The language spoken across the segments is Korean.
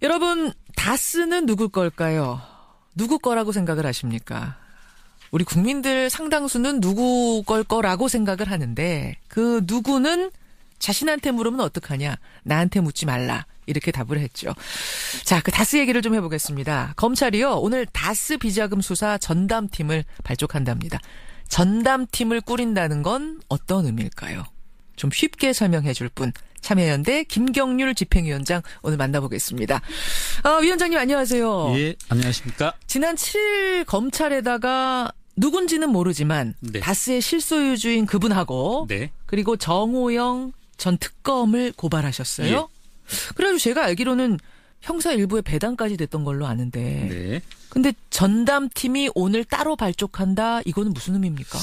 여러분, 다스는 누구 걸까요? 누구 거라고 생각을 하십니까? 우리 국민들 상당수는 누구 걸 거라고 생각을 하는데 그 누구는 자신한테 물으면 어떡하냐? 나한테 묻지 말라. 이렇게 답을 했죠. 자, 그 다스 얘기를 좀 해보겠습니다. 검찰이요, 오늘 다스 비자금 수사 전담팀을 발족한답니다. 전담팀을 꾸린다는 건 어떤 의미일까요? 좀 쉽게 설명해 줄 분. 참여연대 김경률 집행위원장 오늘 만나보겠습니다. 위원장님 안녕하세요. 예, 안녕하십니까. 지난 7일 검찰에다가 누군지는 모르지만 네. 다스의 실소유주인 그분하고 네. 그리고 정호영 전 특검을 고발하셨어요. 예. 그래가지고 제가 알기로는 형사 일부에 배당까지 됐던 걸로 아는데 네. 근데 전담팀이 오늘 따로 발족한다, 이거는 무슨 의미입니까?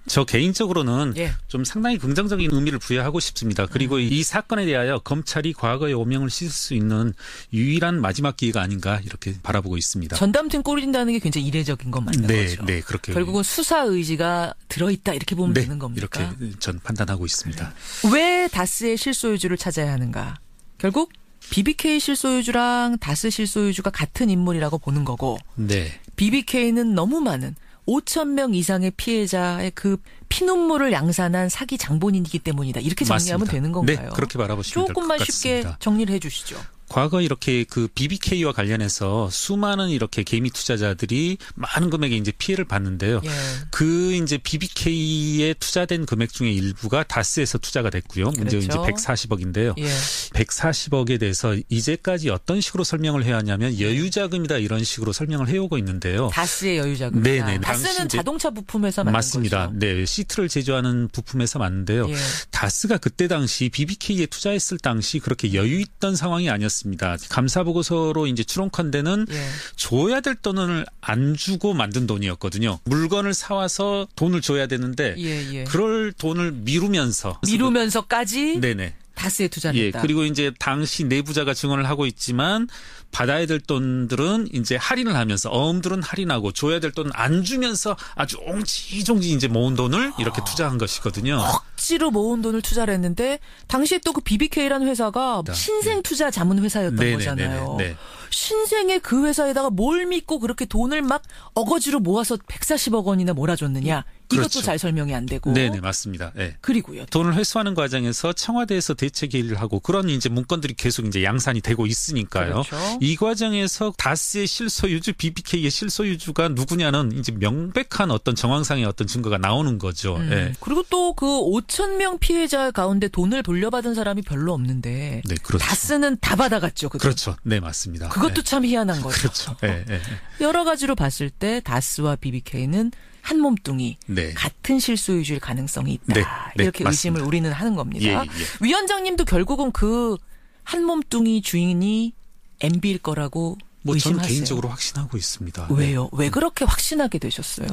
저 개인적으로는 예. 좀 상당히 긍정적인 의미를 부여하고 싶습니다. 그리고 이 사건에 대하여 검찰이 과거의 오명을 씻을 수 있는 유일한 마지막 기회가 아닌가 이렇게 바라보고 있습니다. 전담팀 꾸린다는 게 굉장히 이례적인 건 맞는 네, 거죠. 네, 그렇게. 결국은 수사 의지가 들어있다 이렇게 보면 네, 되는 겁니까? 이렇게 전 판단하고 있습니다. 왜 다스의 실소유주를 찾아야 하는가? 결국 BBK 실소유주랑 다스 실소유주가 같은 인물이라고 보는 거고, 네. BBK는 너무 많은 5,000명 이상의 피해자의 그 피눈물을 양산한 사기 장본인이기 때문이다. 이렇게 정리하면 맞습니다. 되는 건가요? 네, 그렇게 바라보시면 될 것 조금만 같습니다. 쉽게 정리를 해 주시죠. 과거 이렇게 그 BBK와 관련해서 수많은 이렇게 개미 투자자들이 많은 금액의 이제 피해를 봤는데요. 예. 그 이제 BBK에 투자된 금액 중에 일부가 다스에서 투자가 됐고요. 문제는 그렇죠. 이제 140억인데요. 예. 140억에 대해서 이제까지 어떤 식으로 설명을 해야 하냐면 여유자금이다 이런 식으로 설명을 해오고 있는데요. 다스의 여유자금. 네네. 다스는 당시 이제 자동차 부품회사 맞는 맞습니다. 거죠. 네, 시트를 제조하는 부품에서 맞는데요. 예. 다스가 그때 당시 BBK에 투자했을 당시 그렇게 여유 있던 상황이 아니었습니다. 감사 보고서로 이제 추론컨대는 예. 줘야 될 돈을 안 주고 만든 돈이었거든요. 물건을 사와서 돈을 줘야 되는데 예, 예. 그럴 돈을 미루면서까지 네네. 다스에 투자를 예, 했다. 그리고 이제 당시 내부자가 증언을 하고 있지만 받아야 될 돈들은 이제 할인을 하면서 어음들은 할인하고 줘야 될 돈은 안 주면서 아주 옹지종지 이제 모은 돈을 이렇게 투자한 것이거든요. 억지로 모은 돈을 투자를 했는데 당시에 또 그 BBK라는 회사가 신생 투자 자문 회사였던 네네네네. 거잖아요. 네. 신생의 그 회사에다가 뭘 믿고 그렇게 돈을 막 어거지로 모아서 140억 원이나 몰아줬느냐. 이것도 그렇죠. 잘 설명이 안 되고. 네네, 맞습니다. 네. 그리고요. 돈을 회수하는 과정에서 청와대에서 대책 회의를 하고 그런 이제 문건들이 계속 이제 양산이 되고 있으니까요. 그렇죠. 이 과정에서 다스의 실소유주, BBK의 실소유주가 누구냐는 이제 명백한 어떤 정황상의 어떤 증거가 나오는 거죠. 예. 그리고 또 그 5,000명 피해자 가운데 돈을 돌려받은 사람이 별로 없는데. 네, 그렇죠. 다스는 다 받아갔죠. 그죠? 그렇죠. 네, 맞습니다. 그것도 예. 참 희한한 거죠. 그렇죠. 예, 예, 예. 여러 가지로 봤을 때 다스와 BBK는 한 몸뚱이, 네. 같은 실소유주일 가능성이 있다. 네, 네, 이렇게 맞습니다. 의심을 우리는 하는 겁니다. 예, 예. 위원장님도 결국은 그 한 몸뚱이 주인이 MB일 거라고 뭐 저는 의심하세요. 개인적으로 확신하고 있습니다. 왜요? 왜 그렇게 확신하게 되셨어요?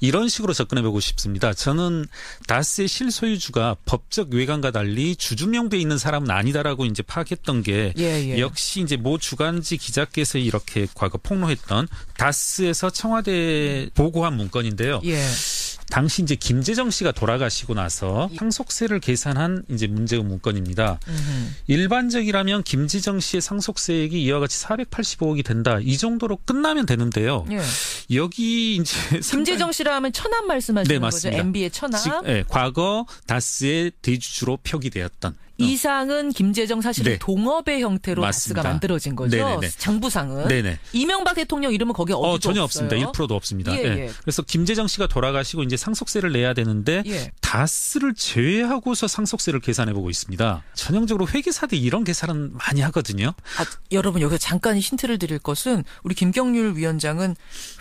이런 식으로 접근해보고 싶습니다. 저는 다스의 실소유주가 법적 외관과 달리 주주명부에 있는 사람은 아니다라고 이제 파악했던 게 예. 역시 이제 모 주간지 기자께서 이렇게 과거 폭로했던 다스에서 청와대에 보고한 문건인데요. 예. 당시 이제 김재정 씨가 돌아가시고 나서 상속세를 계산한 이제 문제의 문건입니다. 일반적이라면 김재정 씨의 상속세액이 이와 같이 485억이 된다. 이 정도로 끝나면 되는데요. 예. 여기 이제 김재정 씨라 하면 천암 말씀하시는 네, 거죠? 맞습니다. MB의 천암. 네, 과거 다스의 대주주로 표기되었던 이상은 김재정 사실은 네. 동업의 형태로 맞습니다. 다스가 만들어진 거죠. 네네네. 장부상은. 네네. 이명박 대통령 이름은 거기에 어디도 전혀 없어요. 없습니다. 1%도 없습니다. 예, 예. 예. 그래서 김재정 씨가 돌아가시고 이제 상속세를 내야 되는데 예. 다스를 제외하고서 상속세를 계산해 보고 있습니다. 전형적으로 회계사들이 이런 계산은 많이 하거든요. 여러분 여기서 잠깐 힌트를 드릴 것은 우리 김경률 위원장은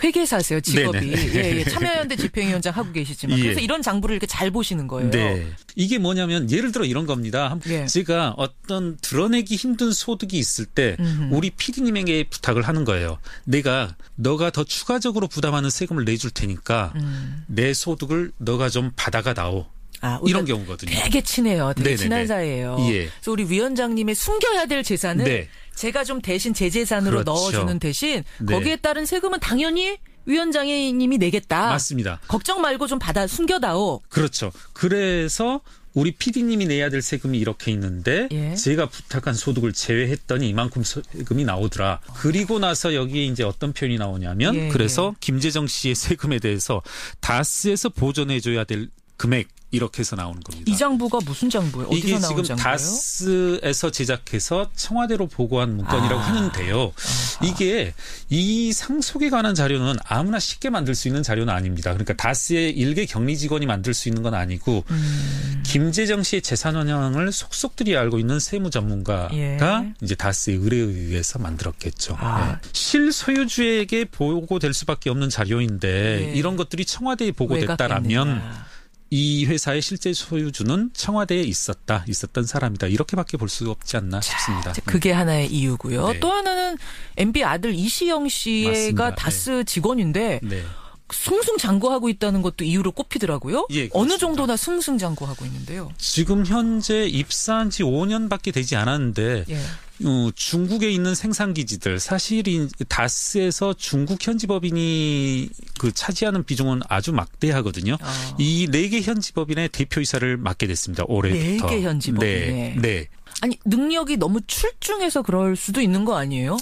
회계사세요. 직업이. 네네. 예. 참여연대 집행위원장 하고 계시지만 예. 그래서 이런 장부를 이렇게 잘 보시는 거예요. 네. 이게 뭐냐면 예를 들어 이런 겁니다. 예. 제가 어떤 드러내기 힘든 소득이 있을 때 우리 PD님에게 부탁을 하는 거예요. 너가 더 추가적으로 부담하는 세금을 내줄 테니까 내 소득을 너가 좀 받아가다오. 이런 경우거든요. 되게 친해요. 되게 네네네. 친한 사이예요. 예. 그래서 우리 위원장님의 숨겨야 될 재산을 네. 제가 좀 대신 제 재산으로 그렇죠. 넣어주는 대신 네. 거기에 따른 세금은 당연히 위원장님이 내겠다. 맞습니다. 걱정 말고 좀 숨겨다오. 그렇죠. 그래서 우리 PD님이 내야 될 세금이 이렇게 있는데 예. 제가 부탁한 소득을 제외했더니 이만큼 세금이 나오더라. 그리고 나서 여기에 이제 어떤 표현이 나오냐면 예, 그래서 김재정 씨의 세금에 대해서 다스에서 보존해줘야 될 금액 이렇게 해서 나오는 겁니다. 이 장부가 무슨 장부예요? 어디서 이게 나온 지금 장부예요? 다스에서 제작해서 청와대로 보고한 문건이라고 하는데요. 이게 이 상속에 관한 자료는 아무나 쉽게 만들 수 있는 자료는 아닙니다. 그러니까 다스의 일개 격리 직원이 만들 수 있는 건 아니고 김재정 씨의 재산 현황을 속속들이 알고 있는 세무 전문가가 예. 이제 다스의 의뢰에 의해서 만들었겠죠. 예. 실소유주에게 보고될 수밖에 없는 자료인데 예. 이런 것들이 청와대에 보고됐다라면 왜갔겠느냐. 이 회사의 실제 소유주는 청와대에 있었던 사람이다. 이렇게밖에 볼 수 없지 않나 싶습니다. 그게 하나의 이유고요. 네. 또 하나는 MB 아들 이시영 씨가 맞습니다. 다스 직원인데 네. 승승장구하고 있다는 것도 이유로 꼽히더라고요. 예, 그렇습니다. 어느 정도나 승승장구하고 있는데요. 지금 현재 입사한 지 5년밖에 되지 않았는데 예. 중국에 있는 생산기지들 사실 다스에서 중국 현지법인이 그 차지하는 비중은 아주 막대하거든요. 이 4개 현지법인의 대표이사를 맡게 됐습니다. 올해부터. 4개 현지법인에. 네. 네. 아니 능력이 너무 출중해서 그럴 수도 있는 거 아니에요?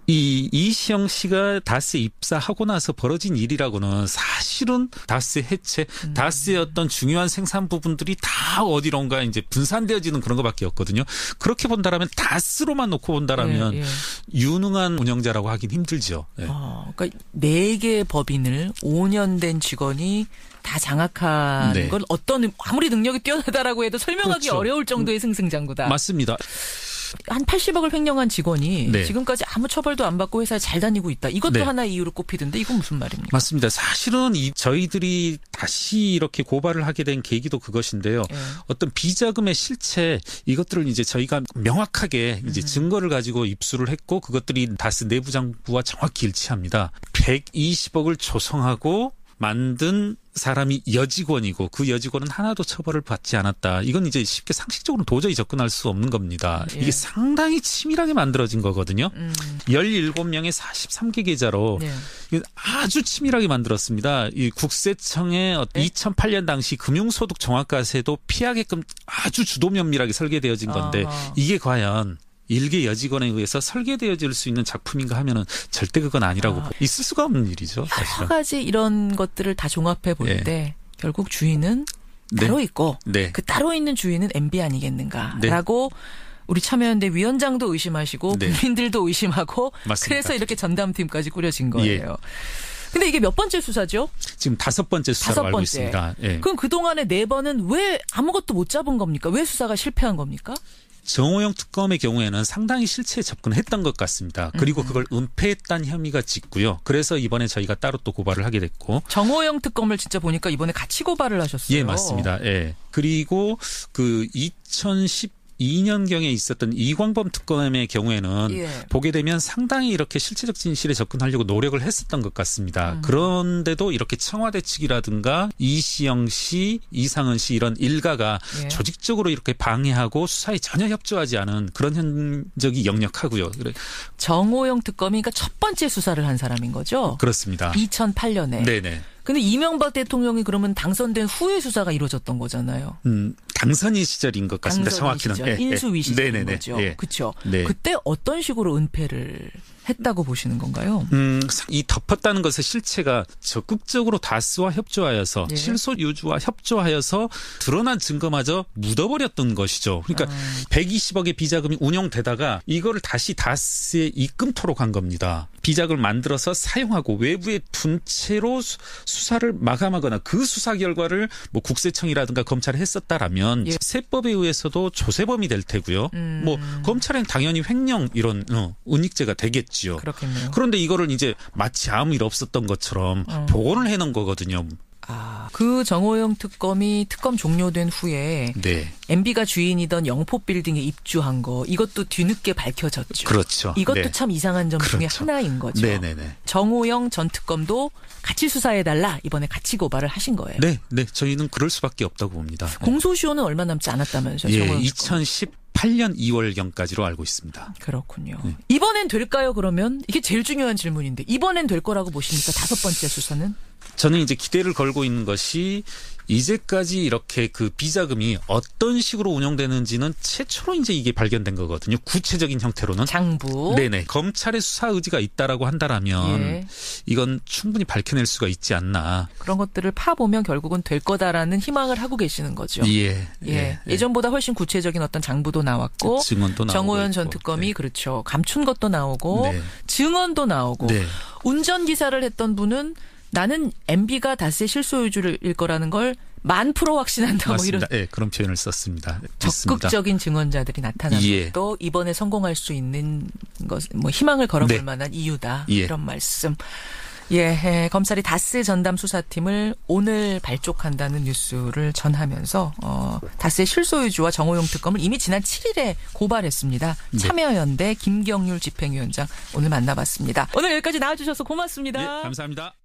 이시영 씨가 다스에 입사하고 나서 벌어진 일이라고는 사실은 다스의 해체, 다스의 어떤 중요한 생산 부분들이 다 어디론가 이제 분산되어지는 그런 것밖에 없거든요. 그렇게 본다라면 다스로만 놓고 본다라면 예. 유능한 운영자라고 하긴 힘들죠. 네. 그러니까 4개 법인을 5년 된 직원이 다 장악한 네. 건 어떤 아무리 능력이 뛰어나다라고 해도 설명하기 그렇죠. 어려울 정도의 승승장구다. 맞습니다. 한 80억을 횡령한 직원이 네. 지금까지 아무 처벌도 안 받고 회사에 잘 다니고 있다. 이것도 네. 하나의 이유로 꼽히던데 이건 무슨 말입니까? 맞습니다. 사실은 저희들이 다시 이렇게 고발을 하게 된 계기도 그것인데요. 예. 어떤 비자금의 실체 이것들을 이제 저희가 명확하게 이제 증거를 가지고 입수를 했고 그것들이 다스 내부장부와 정확히 일치합니다. 120억을 조성하고 만든 사람이 여직원이고 그 여직원은 하나도 처벌을 받지 않았다. 이건 이제 쉽게 상식적으로 도저히 접근할 수 없는 겁니다. 예. 이게 상당히 치밀하게 만들어진 거거든요. 17명의 43개 계좌로 네. 아주 치밀하게 만들었습니다. 이 국세청의 2008년 당시 금융소득 정확과세도 피하게끔 아주 주도 면밀하게 설계되어진 건데 이게 과연 일개 여직원에 의해서 설계되어질 수 있는 작품인가 하면은 절대 그건 아니라고 있을 수가 없는 일이죠. 사실은. 여러 가지 이런 것들을 다 종합해 볼 네. 때 결국 주인은 네. 따로 있고 네. 그 따로 있는 주인은 MB 아니겠는가라고 우리 참여연대 위원장도 의심하시고 네. 국민들도 의심하고 맞습니다. 그래서 이렇게 전담팀까지 꾸려진 거예요. 근데 이게 몇 번째 수사죠? 지금 5번째 수사로 5번째. 알고 있습니다. 예. 그럼 그동안에 4번은 왜 아무것도 못 잡은 겁니까? 왜 수사가 실패한 겁니까? 정호영 특검의 경우에는 상당히 실체에 접근했던 것 같습니다. 그리고 그걸 은폐했다는 혐의가 짓고요. 그래서 이번에 저희가 따로 또 고발을 하게 됐고. 정호영 특검을 진짜 보니까 이번에 같이 고발을 하셨어요. 예, 맞습니다. 예. 그리고 그 2012년경에 있었던 이광범 특검의 경우에는 예. 보게 되면 상당히 이렇게 실체적 진실에 접근하려고 노력을 했었던 것 같습니다. 그런데도 이렇게 청와대 측이라든가 이시영 씨, 이상은 씨 이런 일가가 예. 조직적으로 이렇게 방해하고 수사에 전혀 협조하지 않은 그런 흔적이 역력하고요. 정호영 특검이 그러니까 첫 번째 수사를 한 사람인 거죠? 그렇습니다. 2008년에. 네네. 근데 이명박 대통령이 그러면 당선된 후에 수사가 이루어졌던 거잖아요. 당선인 시절인 것 같습니다. 정확히는. 시절, 인수위 시절인 네네네. 거죠. 예. 그렇죠. 네. 그때 어떤 식으로 은폐를 했다고 보시는 건가요? 이 덮었다는 것의 실체가 적극적으로 다스와 협조하여서 예. 실소유주와 협조하여서 드러난 증거마저 묻어버렸던 것이죠. 그러니까 120억의 비자금이 운영되다가 이거를 다시 다스에 입금토록 한 겁니다. 비자금을 만들어서 사용하고 외부에 둔 채로 수사를 마감하거나 그 수사 결과를 뭐 국세청이라든가 검찰이 했었다라면 예. 세법에 의해서도 조세범이 될 테고요. 뭐 검찰은 당연히 횡령 이런 은닉죄가 되겠지요. 그렇겠네요. 그런데 이거를 이제 마치 아무 일 없었던 것처럼 복원을 해놓은 거거든요. 그 정호영 특검이 특검 종료된 후에 네, MB가 주인이던 영포빌딩에 입주한 거 이것도 뒤늦게 밝혀졌죠. 그렇죠. 이것도 네. 참 이상한 점 중에 그렇죠. 하나인 거죠. 네네네. 정호영 전 특검도 같이 수사해달라 이번에 같이 고발을 하신 거예요. 네, 네, 저희는 그럴 수밖에 없다고 봅니다. 공소시효는 얼마 남지 않았다면서요? 예, 정호영 특검. 2018년 2월경까지로 알고 있습니다. 그렇군요. 이번엔 될까요? 그러면 이게 제일 중요한 질문인데 이번엔 될 거라고 보십니까? 5번째 수사는? 저는 이제 기대를 걸고 있는 것이 이제까지 이렇게 그 비자금이 어떤 식으로 운영되는지는 최초로 이제 이게 발견된 거거든요. 구체적인 형태로는. 장부. 네네. 검찰의 수사 의지가 있다라고 한다라면 예. 이건 충분히 밝혀낼 수가 있지 않나. 그런 것들을 파보면 결국은 될 거다라는 희망을 하고 계시는 거죠. 예. 예전보다 훨씬 구체적인 어떤 장부도 나왔고 증언도 나오고 정호연 전 있고. 특검이 네. 그렇죠. 감춘 것도 나오고 네. 증언도 나오고 네. 운전기사를 했던 분은 나는 MB가 다스의 실소유주일 거라는 걸 1000% 확신한다. 뭐 이런 맞습니다. 예, 그런 표현을 썼습니다. 맞습니다. 적극적인 증언자들이 나타난 예. 것도 이번에 성공할 수 있는 것, 뭐 희망을 걸어볼 네. 만한 이유다. 예. 이런 말씀. 예, 검찰이 다스 전담 수사팀을 오늘 발족한다는 뉴스를 전하면서 다스의 실소유주와 정호용 특검을 이미 지난 7일에 고발했습니다. 네. 참여연대 김경률 집행위원장 오늘 만나봤습니다. 오늘 여기까지 나와주셔서 고맙습니다. 예, 감사합니다.